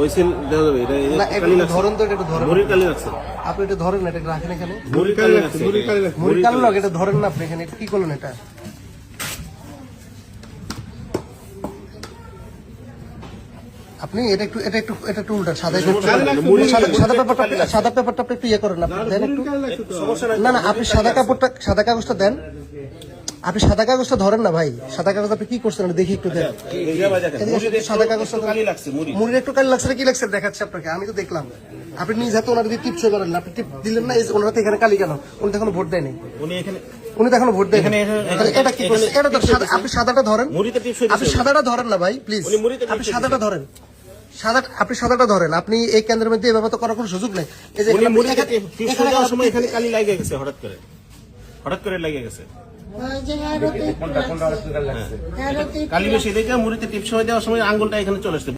ওই সিল দেওয়া যাবে এটা না কালি একটু লাগছে ধরেন তো, এটা ধরেন মুড়ির কালি লাগছে আপনি, এটা ধরেন না, এটা রাখেন এখানে। মুড়ির কালি লাগছে মুড়ি কালো লাগে, এটা ধরেন না আপনি এখানে, এটা কি করলেন এটা? আপনি এটা একটু উল্টা, সাদা পেপারটা আপনি একটু ইয়ে করেন, আপনি দেন একটু। না না, আপনি সাদা কাগজটা দেন, আপনি সাদা কাগজটা ধরেন না ভাই, সাদা কাগজ আপনি কি করছেন দেখি একটু দেন। সাদা কাগজটা কালি লাগছে মুড়ির একটু কালি লাগছে, কি লাগছে দেখাচ্ছে আপনাকে, আমি তো দেখলাম। আপনি নিজ হাতে ওনার দিয়ে টিপস করেন না, আপনি টিপ দিলেন না, ওনার হাতে এখানে কালি কেন? উনি তো এখনো ভোট দেয়নি, উনি তো এখনো ভোট দেয়নি। এটা কি করছে? এটা তো আপনি সাদাটা ধরেন, আপনি সাদাটা ধরেন না ভাই প্লিজ, আপনি সাদাটা ধরেন, আপনি সাদাটা ধরেন। আপনি এই কেন্দ্রের মধ্যে এভাবে তো করার কোনো সুযোগ নেই। এই যে এখানে কালি লাগে গেছে, হঠাৎ করে লাগে গেছে কালি বেশি দেখে মুড়িতে টিপস হয়ে দেওয়ার সময় আঙ্গুলটা এখানে চলে আসছে।